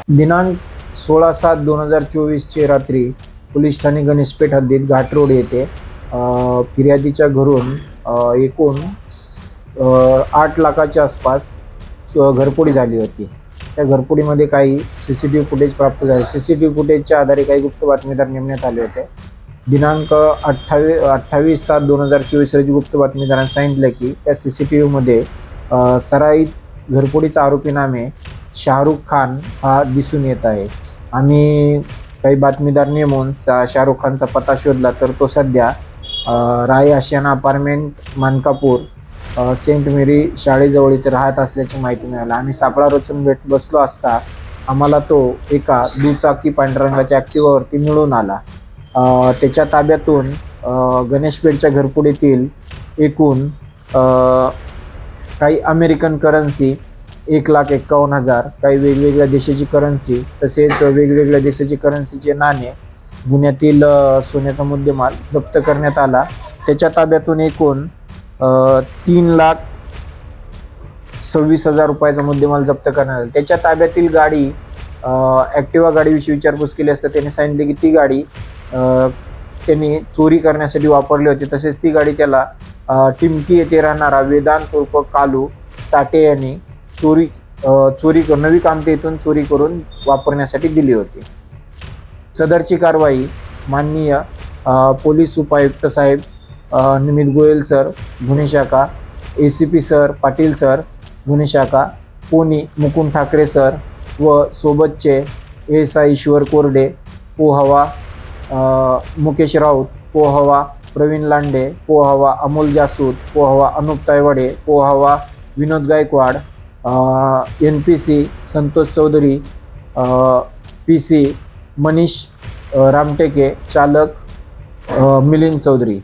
दिनांक 16/7/2024 रात्री पोलीस ठाणे गणेशपेठ हद्दीत घाट रोड येथे फिर्यादीच्या घरून एकूण 8 लाखाच्या आसपास घरफोडी झाली होती. त्या घरफोडीमध्ये काही CCTV फुटेज प्राप्त झाले. CCTV फुटेजच्या आधारे काही गुप्त बातमीदार नेमण्यात आले होते. दिनांक 28/7/2024 रोजी गुप्त बातमीदारांनी सांगितलं की त्या CCTVमध्ये सराईत घरफोडीचा आरोपी नामे शाहरुख खान हा दिसून येत आहे. आम्ही काही बातमीदार नेमून शाहरुख खानचा पत्ता शोधला तर तो सध्या राय आशियाना अपार्टमेंट मानकापूर सेंट मेरी शाळेजवळ इथे राहत असल्याची माहिती मिळाली. आम्ही सापळा रचून बसलो असता आम्हाला तो एका दुचाकी पांढऱ्या रंगाच्या ॲक्टिवावरती मिळून आला. त्याच्या ताब्यातून गणेशपेठच्या घरफोडीतील एकूण काही अमेरिकन करन्सी 1,51,000, काही वेगवेगळ्या देशाची करन्सी, तसेच वेगवेगळ्या देशाची करन्सीचे नाणे, गुन्ह्यातील सोन्याचा मुद्देमाल जप्त करण्यात आला. त्याच्या ताब्यातून एकूण 3,26,000 रुपयाचा मुद्देमाल जप्त करण्यात आला. त्याच्या ताब्यातील गाडी ॲक्टिवा गाडीविषयी विचारपूस केली असता त्याने सांगितले की ती गाडी त्यांनी चोरी करण्यासाठी वापरली होती. तसेच ती गाडी त्याला टिमकी येथे राहणारा वेदांत उर्फ कालू चाटे यांनी नवी कामठी येथून चोरी करून वापरण्यासाठी दिली होती. सदरची कारवाई माननीय पोलीस उपायुक्त साहेब निमित गोयल सर गुन्हे शाखा, ACP सर पाटील सर गुन्हे शाखा, पोनी मुकुंद ठाकरे सर व सोबतचे ASI ईश्वर कोरडे पोहावा, मुकेश राऊत पोहावा, प्रवीण लांडे पोहावा, अमोल जासूद पोहावा, अनुप तायवाडे पोहावा, विनोद गायकवाड, NPC संतोष चौधरी, PC मनीष रामटेके, चालक मिलिंद चौधरी.